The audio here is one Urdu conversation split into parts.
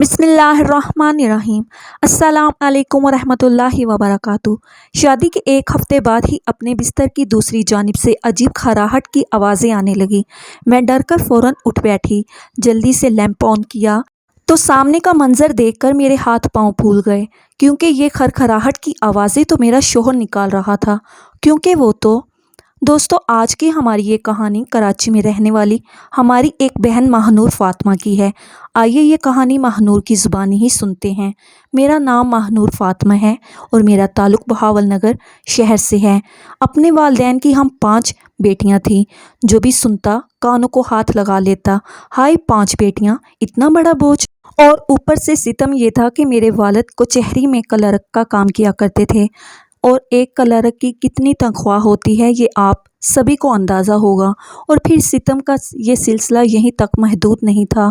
بسم اللہ الرحمن الرحیم۔ السلام علیکم ورحمۃ اللہ وبرکاتہ۔ شادی کے ایک ہفتے بعد ہی اپنے بستر کی دوسری جانب سے عجیب کھراہٹ کی آوازیں آنے لگی۔ میں ڈر کر فوراً اٹھ بیٹھی، جلدی سے لیمپ آن کیا تو سامنے کا منظر دیکھ کر میرے ہاتھ پاؤں پھول گئے، کیونکہ یہ کھرکھراہٹ کی آوازیں تو میرا شوہر نکال رہا تھا۔ کیونکہ وہ تو دوستو، آج کی ہماری یہ کہانی کراچی میں رہنے والی ہماری ایک بہن ماہنور فاطمہ کی ہے۔ آئیے یہ کہانی ماہنور کی زبانی ہی سنتے ہیں۔ میرا نام ماہنور فاطمہ ہے اور میرا تعلق بہاول نگر شہر سے ہے۔ اپنے والدین کی ہم 5 بیٹیاں تھیں۔ جو بھی سنتا کانوں کو ہاتھ لگا لیتا، ہائے 5 بیٹیاں، اتنا بڑا بوجھ! اور اوپر سے ستم یہ تھا کہ میرے والد کچہری میں کلرک کا کام کیا کرتے تھے، اور ایک کلرک کی کتنی تنخواہ ہوتی ہے یہ آپ سبھی کو اندازہ ہوگا۔ اور پھر ستم کا یہ سلسلہ یہیں تک محدود نہیں تھا۔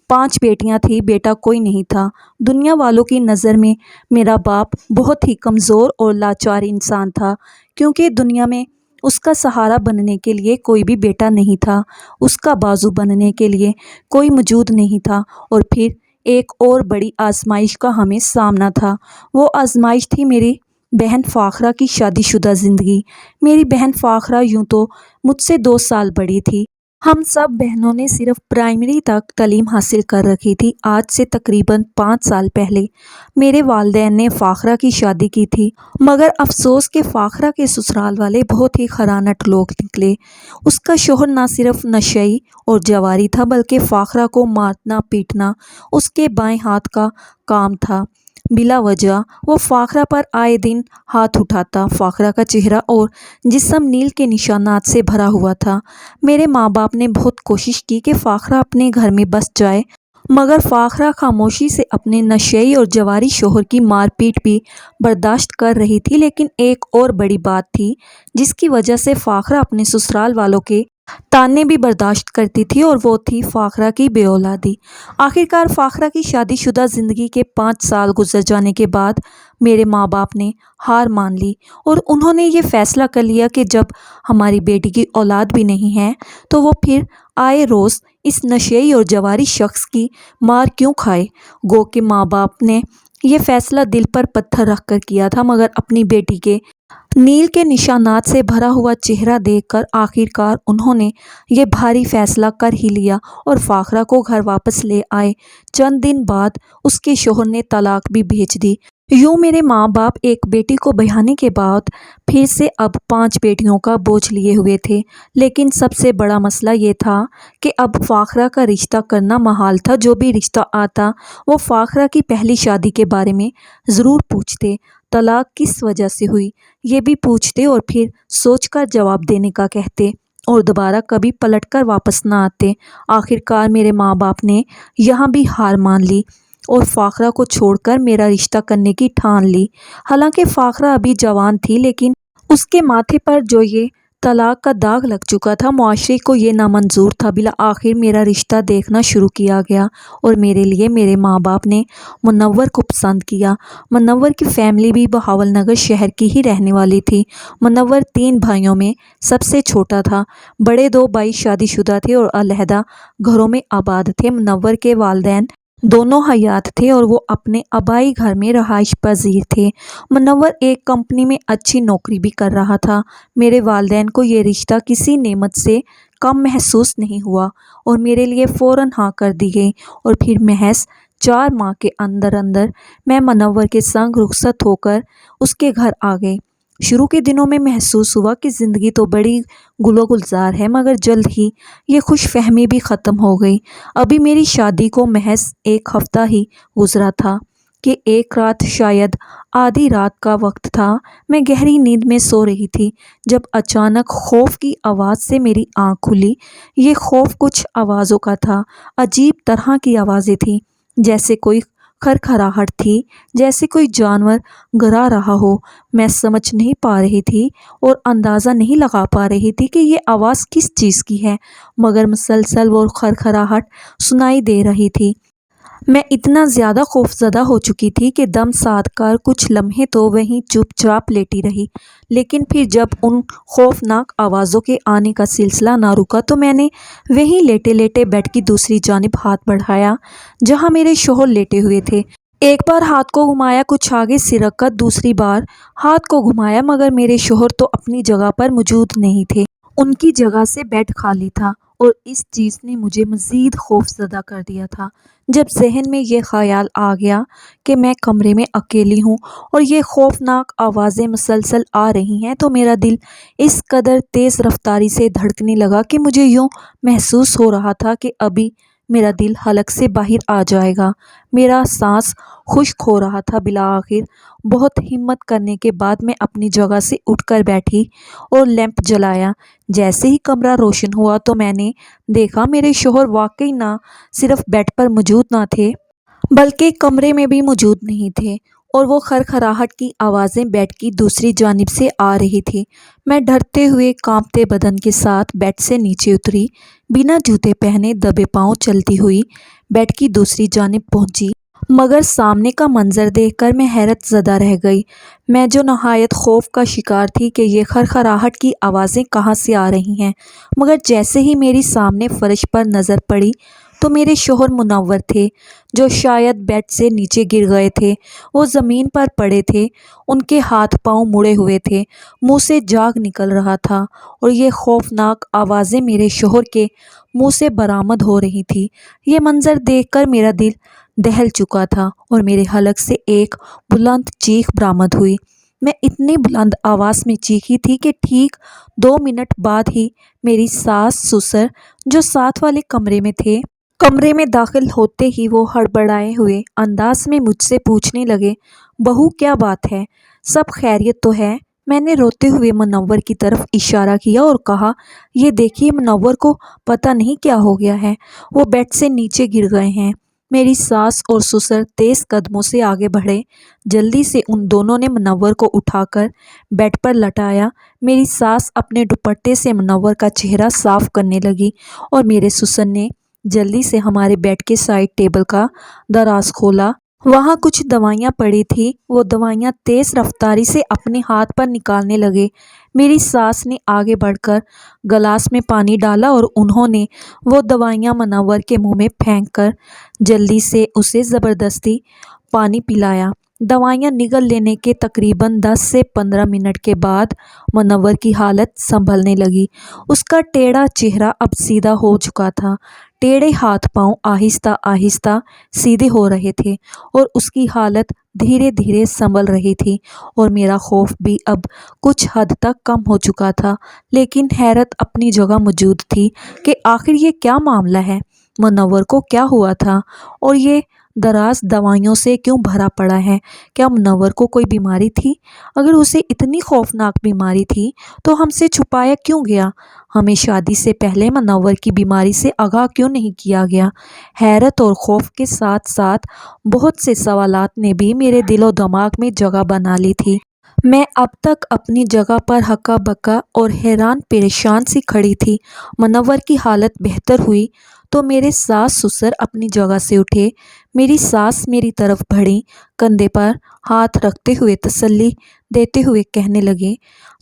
5 بیٹیاں تھیں، بیٹا کوئی نہیں تھا۔ دنیا والوں کی نظر میں میرا باپ بہت ہی کمزور اور لاچار انسان تھا، کیونکہ دنیا میں اس کا سہارا بننے کے لیے کوئی بھی بیٹا نہیں تھا، اس کا بازو بننے کے لیے کوئی موجود نہیں تھا۔ اور پھر ایک اور بڑی آزمائش کا ہمیں سامنا تھا۔ وہ آزمائش تھی میری بہن فاخرہ کی شادی شدہ زندگی۔ میری بہن فاخرہ یوں تو مجھ سے 2 سال بڑی تھی۔ ہم سب بہنوں نے صرف پرائمری تک تعلیم حاصل کر رکھی تھی۔ آج سے تقریباً 5 سال پہلے میرے والدین نے فاخرہ کی شادی کی تھی، مگر افسوس کہ فاخرہ کے سسرال والے بہت ہی خرانٹ لوگ نکلے۔ اس کا شوہر نہ صرف نشئی اور جواری تھا، بلکہ فاخرہ کو مارنا پیٹنا اس کے بائیں ہاتھ کا کام تھا۔ بلا وجہ وہ فاخرہ پر آئے دن ہاتھ اٹھاتا۔ فاخرہ کا چہرہ اور جسم نیل کے نشانات سے بھرا ہوا تھا۔ میرے ماں باپ نے بہت کوشش کی کہ فاخرہ اپنے گھر میں بس جائے، مگر فاخرہ خاموشی سے اپنے نشئی اور جواری شوہر کی مار پیٹ بھی برداشت کر رہی تھی۔ لیکن ایک اور بڑی بات تھی جس کی وجہ سے فاخرہ اپنے سسرال والوں کے تانے بھی برداشت کرتی تھی، اور وہ تھی فاخرہ کی بے اولادی۔ آخرکار فاخرہ کی شادی شدہ زندگی کے 5 سال گزر جانے کے بعد میرے ماں باپ نے ہار مان لی، اور انہوں نے یہ فیصلہ کر لیا کہ جب ہماری بیٹی کی اولاد بھی نہیں ہے تو وہ پھر آئے روز اس نشئی اور جواری شخص کی مار کیوں کھائے۔ گو کہ ماں باپ نے یہ فیصلہ دل پر پتھر رکھ کر کیا تھا، مگر اپنی بیٹی کے نیل کے نشانات سے بھرا ہوا چہرہ دیکھ کر آخرکار انہوں نے یہ بھاری فیصلہ کر ہی لیا اور فاخرہ کو گھر واپس لے آئے۔ چند دن بعد اس کے شوہر نے طلاق بھی بھیج دی۔ یوں میرے ماں باپ ایک بیٹی کو بیانے کے بعد پھر سے اب 5 بیٹیوں کا بوجھ لیے ہوئے تھے۔ لیکن سب سے بڑا مسئلہ یہ تھا کہ اب فاخرہ کا رشتہ کرنا محال تھا۔ جو بھی رشتہ آتا وہ فاخرہ کی پہلی شادی کے بارے میں ضرور پوچھتے، طلاق کس وجہ سے ہوئی یہ بھی پوچھتے، اور پھر سوچ کر جواب دینے کا کہتے، اور دوبارہ کبھی پلٹ کر واپس نہ آتے۔ آخرکار میرے ماں باپ نے یہاں بھی ہار مان لی اور فاخرہ کو چھوڑ کر میرا رشتہ کرنے کی ٹھان لی۔ حالانکہ فاخرہ ابھی جوان تھی، لیکن اس کے ماتھے پر جو یہ طلاق کا داغ لگ چکا تھا، معاشرے کو یہ نامنظور تھا۔ بالآخر میرا رشتہ دیکھنا شروع کیا گیا، اور میرے لیے میرے ماں باپ نے منور کو پسند کیا۔ منور کی فیملی بھی بہاول نگر شہر کی ہی رہنے والی تھی۔ منور 3 بھائیوں میں سب سے چھوٹا تھا۔ بڑے 2 بھائی شادی شدہ تھے اور علیحدہ گھروں میں آباد تھے۔ منور کے والدین دونوں حیات تھے اور وہ اپنے آبائی گھر میں رہائش پذیر تھے۔ منور ایک کمپنی میں اچھی نوکری بھی کر رہا تھا۔ میرے والدین کو یہ رشتہ کسی نعمت سے کم محسوس نہیں ہوا اور میرے لیے فوراً ہاں کر دی گئی، اور پھر محض 4 ماہ کے اندر میں منور کے سنگ رخصت ہو کر اس کے گھر آ گئی۔ شروع کے دنوں میں محسوس ہوا کہ زندگی تو بڑی گل و گلزار ہے، مگر جلد ہی یہ خوش فہمی بھی ختم ہو گئی۔ ابھی میری شادی کو محض 1 ہفتہ ہی گزرا تھا کہ ایک رات، شاید آدھی رات کا وقت تھا، میں گہری نیند میں سو رہی تھی جب اچانک خوف کی آواز سے میری آنکھ کھلی۔ یہ خوف کچھ آوازوں کا تھا، عجیب طرح کی آوازیں تھیں، جیسے کوئی کھرکھراہٹ تھی، جیسے کوئی جانور گھرا رہا ہو۔ میں سمجھ نہیں پا رہی تھی اور اندازہ نہیں لگا پا رہی تھی کہ یہ آواز کس چیز کی ہے، مگر مسلسل وہ کھرکھراہٹ سنائی دے رہی تھی۔ میں اتنا زیادہ خوفزدہ ہو چکی تھی کہ دم ساتھ کر کچھ لمحے تو وہیں چپ چاپ لیٹی رہی، لیکن پھر جب ان خوفناک آوازوں کے آنے کا سلسلہ نہ رکا تو میں نے وہیں لیٹے لیٹے بیڈ کی دوسری جانب ہاتھ بڑھایا جہاں میرے شوہر لیٹے ہوئے تھے۔ ایک بار ہاتھ کو گھمایا کچھ آگے سرک کر، دوسری بار ہاتھ کو گھمایا مگر میرے شوہر تو اپنی جگہ پر موجود نہیں تھے۔ ان کی جگہ سے بیڈ خالی تھا اور اس چیز نے مجھے مزید خوفزدہ کر دیا تھا۔ جب ذہن میں یہ خیال آ گیا کہ میں کمرے میں اکیلی ہوں اور یہ خوفناک آوازیں مسلسل آ رہی ہیں تو میرا دل اس قدر تیز رفتاری سے دھڑکنے لگا کہ مجھے یوں محسوس ہو رہا تھا کہ ابھی میرا دل حلق سے باہر آ جائے گا۔ میرا سانس خشک ہو رہا تھا۔ بالآخر بہت ہمت کرنے کے بعد میں اپنی جگہ سے اٹھ کر بیٹھی اور لیمپ جلایا۔ جیسے ہی کمرہ روشن ہوا تو میں نے دیکھا میرے شوہر واقعی نہ صرف بیڈ پر موجود نہ تھے بلکہ کمرے میں بھی موجود نہیں تھے، اور وہ کھرکھراہٹ کی آوازیں بیڈ کی دوسری جانب سے آ رہی تھی۔ میں ڈرتے ہوئے کانپتے بدن کے ساتھ بیڈ سے نیچے اتری، بنا جوتے پہنے دبے پاؤں چلتی ہوئی بیڈ کی دوسری جانب پہنچی، مگر سامنے کا منظر دیکھ کر میں حیرت زدہ رہ گئی۔ میں جو نہایت خوف کا شکار تھی کہ یہ کھرکھراہٹ کی آوازیں کہاں سے آ رہی ہیں، مگر جیسے ہی میری سامنے فرش پر نظر پڑی تو میرے شوہر منور تھے، جو شاید بیڈ سے نیچے گر گئے تھے۔ وہ زمین پر پڑے تھے، ان کے ہاتھ پاؤں مڑے ہوئے تھے، منہ سے جاگ نکل رہا تھا اور یہ خوفناک آوازیں میرے شوہر کے منہ سے برآمد ہو رہی تھی۔ یہ منظر دیکھ کر میرا دل دہل چکا تھا اور میرے حلق سے ایک بلند چیخ برآمد ہوئی۔ میں اتنی بلند آواز میں چیخی تھی کہ ٹھیک 2 منٹ بعد ہی میری ساس سسر جو ساتھ والے کمرے میں تھے، کمرے میں داخل ہوتے ہی وہ ہڑبڑائے ہوئے انداز میں مجھ سے پوچھنے لگے، بہو کیا بات ہے، سب خیریت تو ہے؟ میں نے روتے ہوئے منور کی طرف اشارہ کیا اور کہا، یہ دیکھیے منور کو پتہ نہیں کیا ہو گیا ہے، وہ بیڈ سے نیچے گر گئے ہیں۔ میری ساس اور سسر تیز قدموں سے آگے بڑھے۔ جلدی سے ان دونوں نے منور کو اٹھا کر بیڈ پر لٹایا۔ میری ساس اپنے دوپٹے سے منور کا چہرہ صاف کرنے لگی اور میرے سسر نے جلدی سے ہمارے بیڈ کے سائڈ ٹیبل کا دراز کھولا۔ وہاں کچھ دوائیاں پڑی تھیں، وہ دوائیاں تیز رفتاری سے اپنے ہاتھ پر نکالنے لگے۔ میری ساس نے آگے بڑھ کر گلاس میں پانی ڈالا اور انہوں نے وہ دوائیاں منور کے منہ میں پھینک کر جلدی سے اسے زبردستی پانی پلایا۔ دوائیاں نگل لینے کے تقریباً 10 سے 15 منٹ کے بعد منور کی حالت سنبھلنے لگی۔ اس کا ٹیڑھا چہرہ اب سیدھا ہو چکا تھا، ٹیڑھے ہاتھ پاؤں آہستہ آہستہ سیدھے ہو رہے تھے اور اس کی حالت دھیرے دھیرے سنبھل رہی تھی، اور میرا خوف بھی اب کچھ حد تک کم ہو چکا تھا، لیکن حیرت اپنی جگہ موجود تھی کہ آخر یہ کیا معاملہ ہے، منور کو کیا ہوا تھا اور یہ دراز دوائیوں سے کیوں بھرا پڑا ہے؟ کیا منور کو کوئی بیماری تھی؟ اگر اسے اتنی خوفناک بیماری تھی تو ہم سے چھپایا کیوں گیا؟ ہمیں شادی سے پہلے منور کی بیماری سے آگاہ کیوں نہیں کیا گیا؟ حیرت اور خوف کے ساتھ ساتھ بہت سے سوالات نے بھی میرے دل و دماغ میں جگہ بنا لی تھی۔ میں اب تک اپنی جگہ پر ہکا بکا اور حیران پریشان سی کھڑی تھی۔ منور کی حالت بہتر ہوئی تو میرے ساس سسر اپنی جگہ سے اٹھے۔ میری ساس میری طرف بڑھی، کندھے پر ہاتھ رکھتے ہوئے تسلی دیتے ہوئے کہنے لگے،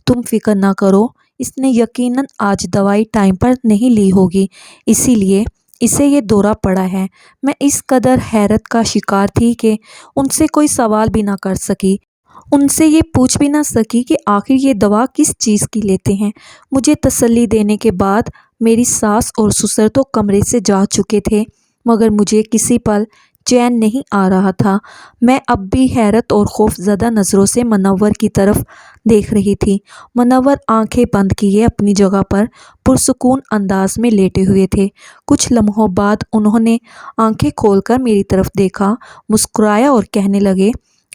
تم فکر نہ کرو، اس نے یقیناً آج دوائی ٹائم پر نہیں لی ہوگی، اسی لیے اسے یہ دورہ پڑا ہے۔ میں اس قدر حیرت کا شکار تھی کہ ان سے کوئی سوال بھی نہ کر سکی، ان سے یہ پوچھ بھی نہ سکی کہ آخر یہ دوا کس چیز کی لیتے ہیں۔ مجھے تسلی دینے کے بعد میری ساس اور سسر تو کمرے سے جا چکے تھے، مگر مجھے کسی پل چین نہیں آ رہا تھا۔ میں اب بھی حیرت اور خوف زدہ نظروں سے منور کی طرف دیکھ رہی تھی۔ منور آنکھیں بند کیے اپنی جگہ پر پرسکون انداز میں لیٹے ہوئے تھے۔ کچھ لمحوں بعد انہوں نے آنکھیں کھول کر میری طرف دیکھا، مسکرایا اور کہنے لگے،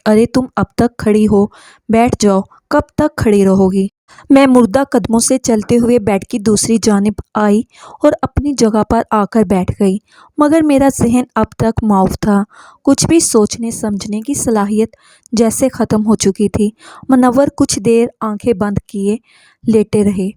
ارے تم اب تک کھڑی ہو، بیٹھ جاؤ، کب تک کھڑی رہو گی؟ میں مردہ قدموں سے چلتے ہوئے بیڈ کی دوسری جانب آئی اور اپنی جگہ پر آ کر بیٹھ گئی، مگر میرا ذہن اب تک معاف تھا، کچھ بھی سوچنے سمجھنے کی صلاحیت جیسے ختم ہو چکی تھی۔ منور کچھ دیر آنکھیں بند کیے لیٹے رہے،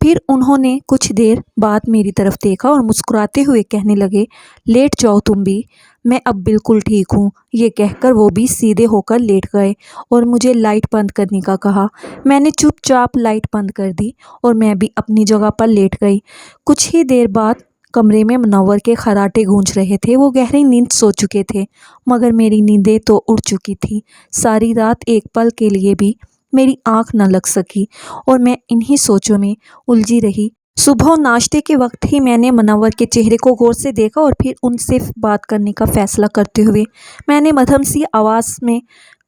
پھر انہوں نے کچھ دیر بعد میری طرف دیکھا اور مسکراتے ہوئے کہنے لگے، لیٹ جاؤ تم بھی، میں اب بالکل ٹھیک ہوں۔ یہ کہہ کر وہ بھی سیدھے ہو کر لیٹ گئے اور مجھے لائٹ بند کرنے کا کہا۔ میں نے چپ چاپ لائٹ بند کر دی اور میں بھی اپنی جگہ پر لیٹ گئی۔ کچھ ہی دیر بعد کمرے میں منور کے خراٹے گونج رہے تھے۔ وہ گہری نیند سو چکے تھے، مگر میری نیندیں تو اڑ چکی تھیں۔ ساری رات ایک پل کے لیے بھی میری آنکھ نہ لگ سکی اور میں انہی سوچوں میں الجھی رہی۔ صبح ناشتے کے وقت ہی میں نے منور کے چہرے کو غور سے دیکھا اور پھر ان سے بات کرنے کا فیصلہ کرتے ہوئے میں نے مدھم سی آواز میں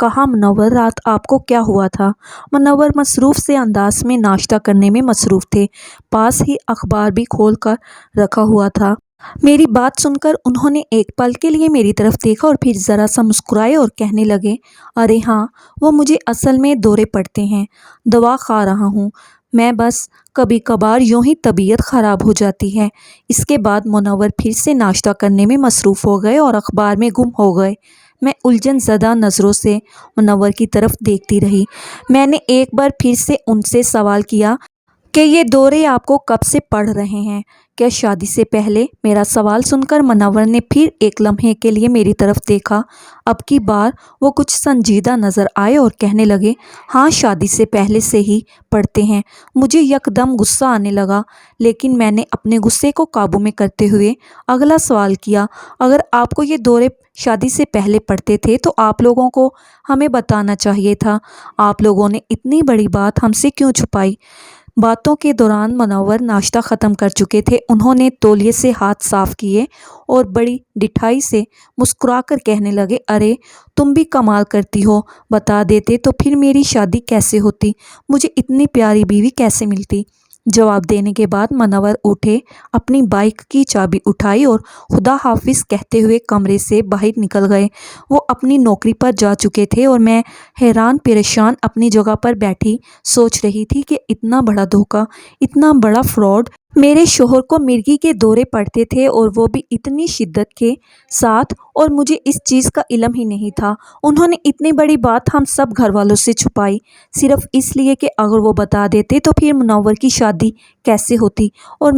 کہا، منور، رات آپ کو کیا ہوا تھا؟ منور مصروف سے انداز میں ناشتہ کرنے میں مصروف تھے، پاس ہی اخبار بھی کھول کر رکھا ہوا تھا۔ میری بات سن کر انہوں نے ایک پل کے لیے میری طرف دیکھا اور پھر ذرا سا مسکرائے اور کہنے لگے، ارے ہاں، وہ مجھے اصل میں دورے پڑتے ہیں، دوا کھا رہا ہوں میں، بس کبھی کبھار یوں ہی طبیعت خراب ہو جاتی ہے۔ اس کے بعد منور پھر سے ناشتہ کرنے میں مصروف ہو گئے اور اخبار میں گم ہو گئے۔ میں الجھن زدہ نظروں سے منور کی طرف دیکھتی رہی۔ میں نے ایک بار پھر سے ان سے سوال کیا کہ یہ دورے آپ کو کب سے پڑ رہے ہیں؟ کیا شادی سے پہلے؟ میرا سوال سن کر منور نے پھر ایک لمحے کے لیے میری طرف دیکھا۔ اب کی بار وہ کچھ سنجیدہ نظر آئے اور کہنے لگے، ہاں، شادی سے پہلے سے ہی پڑتے ہیں۔ مجھے یکدم غصہ آنے لگا، لیکن میں نے اپنے غصے کو قابو میں کرتے ہوئے اگلا سوال کیا، اگر آپ کو یہ دورے شادی سے پہلے پڑتے تھے تو آپ لوگوں کو ہمیں بتانا چاہیے تھا۔ آپ لوگوں نے اتنی بڑی بات ہم سے کیوں چھپائی؟ باتوں کے دوران منور ناشتہ ختم کر چکے تھے۔ انہوں نے تولیے سے ہاتھ صاف کیے اور بڑی ڈٹھائی سے مسکرا کر کہنے لگے، ارے تم بھی کمال کرتی ہو، بتا دیتے تو پھر میری شادی کیسے ہوتی، مجھے اتنی پیاری بیوی کیسے ملتی؟ جواب دینے کے بعد منور اٹھے، اپنی بائک کی چابی اٹھائی اور خدا حافظ کہتے ہوئے کمرے سے باہر نکل گئے۔ وہ اپنی نوکری پر جا چکے تھے اور میں حیران پریشان اپنی جگہ پر بیٹھی سوچ رہی تھی کہ اتنا بڑا دھوکہ، اتنا بڑا فراڈ۔ میرے شوہر کو مرگی کے دورے پڑتے تھے اور وہ بھی اتنی شدت کے ساتھ، اور مجھے اس چیز کا علم ہی نہیں تھا۔ انہوں نے اتنی بڑی بات ہم سب گھر والوں سے چھپائی، صرف اس لیے کہ اگر وہ بتا دیتے تو پھر منور کی شادی کیسے ہوتی، اور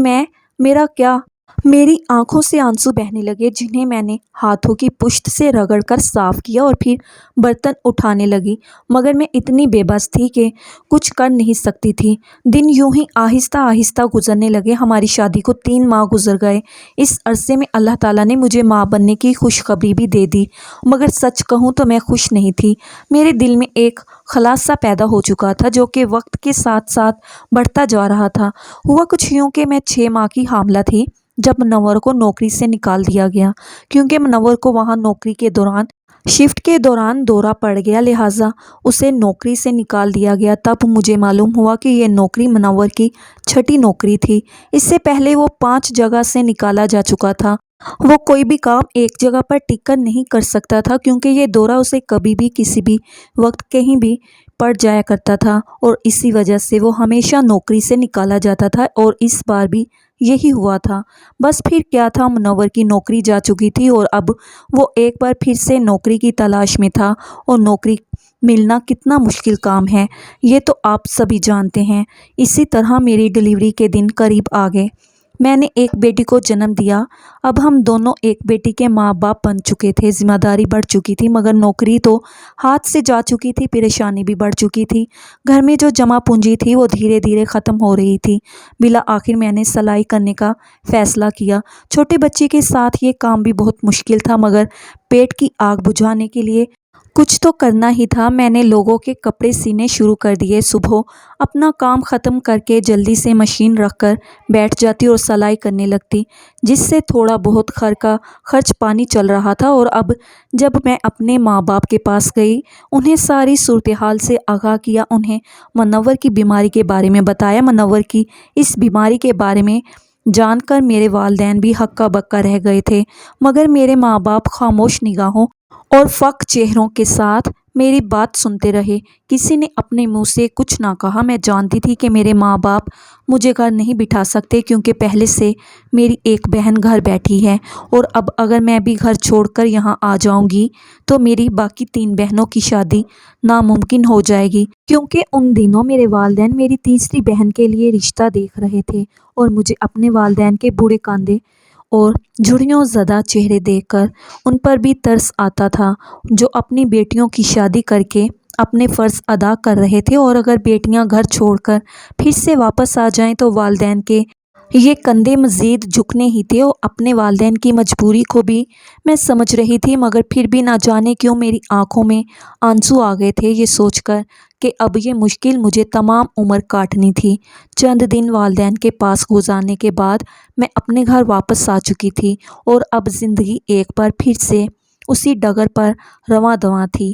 میرا کیا؟ میری آنکھوں سے آنسو بہنے لگے، جنہیں میں نے ہاتھوں کی پشت سے رگڑ کر صاف کیا اور پھر برتن اٹھانے لگی، مگر میں اتنی بے بس تھی کہ کچھ کر نہیں سکتی تھی۔ دن یوں ہی آہستہ آہستہ گزرنے لگے۔ ہماری شادی کو 3 ماہ گزر گئے۔ اس عرصے میں اللہ تعالیٰ نے مجھے ماں بننے کی خوشخبری بھی دے دی، مگر سچ کہوں تو میں خوش نہیں تھی۔ میرے دل میں ایک خلا سا پیدا ہو چکا تھا جو کہ وقت کے ساتھ ساتھ بڑھتا جا رہا تھا۔ ہوا کچھ یوں کہ میں 6 ماہ کی حاملہ تھی جب منور کو نوکری سے نکال دیا گیا، کیونکہ منور کو وہاں نوکری کے دوران شفٹ کے دوران دورہ پڑ گیا، لہٰذا اسے نوکری سے نکال دیا گیا۔ تب مجھے معلوم ہوا کہ یہ نوکری منور کی 6ٹھی نوکری تھی۔ اس سے پہلے وہ 5 جگہ سے نکالا جا چکا تھا۔ وہ کوئی بھی کام ایک جگہ پر ٹک کر نہیں کر سکتا تھا، کیونکہ یہ دورہ اسے کبھی بھی کسی بھی وقت کہیں بھی پڑ جایا کرتا تھا، اور اسی وجہ سے وہ ہمیشہ نوکری سے نکالا جاتا تھا، اور اس بار بھی یہی ہوا تھا۔ بس پھر کیا تھا، منور کی نوکری جا چکی تھی اور اب وہ ایک بار پھر سے نوکری کی تلاش میں تھا، اور نوکری ملنا کتنا مشکل کام ہے یہ تو آپ سبھی جانتے ہیں۔ اسی طرح میری ڈلیوری کے دن قریب آ گئے۔ میں نے ایک بیٹی کو جنم دیا۔ اب ہم دونوں ایک بیٹی کے ماں باپ بن چکے تھے۔ ذمہ داری بڑھ چکی تھی، مگر نوکری تو ہاتھ سے جا چکی تھی، پریشانی بھی بڑھ چکی تھی۔ گھر میں جو جمع پونجی تھی وہ دھیرے دھیرے ختم ہو رہی تھی۔ بالآخر میں نے سلائی کرنے کا فیصلہ کیا۔ چھوٹے بچے کے ساتھ یہ کام بھی بہت مشکل تھا، مگر پیٹ کی آگ بجھانے کے لیے کچھ تو کرنا ہی تھا۔ میں نے لوگوں کے کپڑے سینے شروع کر دیے۔ صبح اپنا کام ختم کر کے جلدی سے مشین رکھ کر بیٹھ جاتی اور سلائی کرنے لگتی، جس سے تھوڑا بہت گھر کا خرچ پانی چل رہا تھا۔ اور اب جب میں اپنے ماں باپ کے پاس گئی، انہیں ساری صورتحال سے آگاہ کیا، انہیں منور کی بیماری کے بارے میں بتایا۔ منور کی اس بیماری کے بارے میں جان کر میرے والدین بھی ہکا بکا رہ گئے تھے، مگر میرے ماں باپ خاموش نگاہوں اور فک چہروں کے ساتھ میری بات سنتے رہے۔ کسی نے اپنے منہ سے کچھ نہ کہا۔ میں جانتی تھی کہ میرے ماں باپ مجھے گھر نہیں بٹھا سکتے، کیونکہ پہلے سے میری ایک بہن گھر بیٹھی ہے، اور اب اگر میں بھی گھر چھوڑ کر یہاں آ جاؤں گی تو میری باقی 3 بہنوں کی شادی ناممکن ہو جائے گی۔ کیونکہ ان دنوں میرے والدین میری تیسری بہن کے لیے رشتہ دیکھ رہے تھے اور مجھے اپنے والدین کے بوڑھے کاندھے اور جھریوں زدہ چہرے دیکھ کر ان پر بھی ترس آتا تھا، جو اپنی بیٹیوں کی شادی کر کے اپنے فرض ادا کر رہے تھے، اور اگر بیٹیاں گھر چھوڑ کر پھر سے واپس آ جائیں تو والدین کے یہ کندھے مزید جھکنے ہی تھے۔ اور اپنے والدین کی مجبوری کو بھی میں سمجھ رہی تھی، مگر پھر بھی نہ جانے کیوں میری آنکھوں میں آنسو آ گئے تھے، یہ سوچ کر کہ اب یہ مشکل مجھے تمام عمر کاٹنی تھی۔ چند دن والدین کے پاس گزارنے کے بعد میں اپنے گھر واپس آ چکی تھی، اور اب زندگی ایک بار پھر سے اسی ڈگر پر رواں دواں تھی۔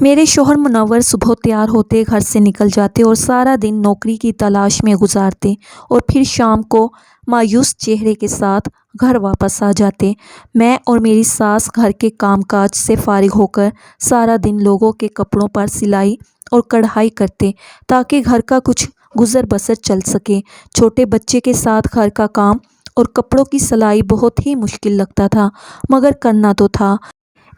میرے شوہر منور صبح تیار ہوتے گھر سے نکل جاتے اور سارا دن نوکری کی تلاش میں گزارتے، اور پھر شام کو مایوس چہرے کے ساتھ گھر واپس آ جاتے۔ میں اور میری ساس گھر کے کام کاج سے فارغ ہو کر سارا دن لوگوں کے کپڑوں پر سلائی اور کڑھائی کرتے تاکہ گھر کا کچھ گزر بسر چل سکے۔ چھوٹے بچے کے ساتھ گھر کا کام اور کپڑوں کی سلائی بہت ہی مشکل لگتا تھا، مگر کرنا تو تھا۔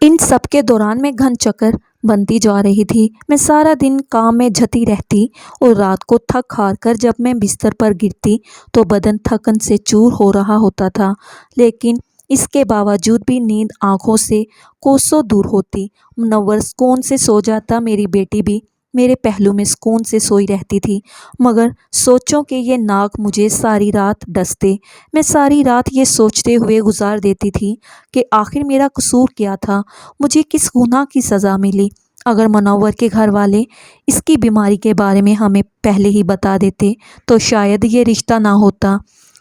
ان سب کے دوران میں گھن چکر بنتی جا رہی تھی۔ میں سارا دن کام میں جھتی رہتی اور رات کو تھک ہار کر جب میں بستر پر گرتی تو بدن تھکن سے چور ہو رہا ہوتا تھا، لیکن اس کے باوجود بھی نیند آنکھوں سے کوسوں دور ہوتی۔ منور سکون سے سو جاتا، میری بیٹی بھی میرے پہلو میں سکون سے سوئی رہتی تھی، مگر سوچوں کہ یہ ناگ مجھے ساری رات ڈستے۔ میں ساری رات یہ سوچتے ہوئے گزار دیتی تھی کہ آخر میرا قصور کیا تھا، مجھے کس گناہ کی سزا ملی۔ اگر منور کے گھر والے اس کی بیماری کے بارے میں ہمیں پہلے ہی بتا دیتے تو شاید یہ رشتہ نہ ہوتا،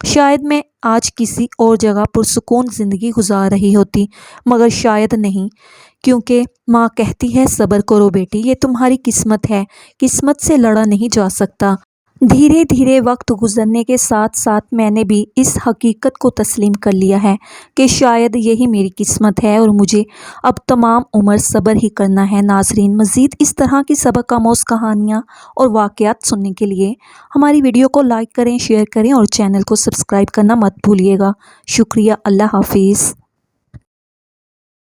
شاید میں آج کسی اور جگہ پرسکون زندگی گزار رہی ہوتی، مگر شاید نہیں، کیونکہ ماں کہتی ہے صبر کرو بیٹی، یہ تمہاری قسمت ہے، قسمت سے لڑا نہیں جا سکتا۔ دھیرے دھیرے وقت گزرنے کے ساتھ ساتھ میں نے بھی اس حقیقت کو تسلیم کر لیا ہے کہ شاید یہی میری قسمت ہے اور مجھے اب تمام عمر صبر ہی کرنا ہے۔ ناظرین، مزید اس طرح کی سبق آموز کہانیاں اور واقعات سننے کے لیے ہماری ویڈیو کو لائک کریں، شیئر کریں اور چینل کو سبسکرائب کرنا مت بھولیے گا۔ شکریہ، اللہ حافظ۔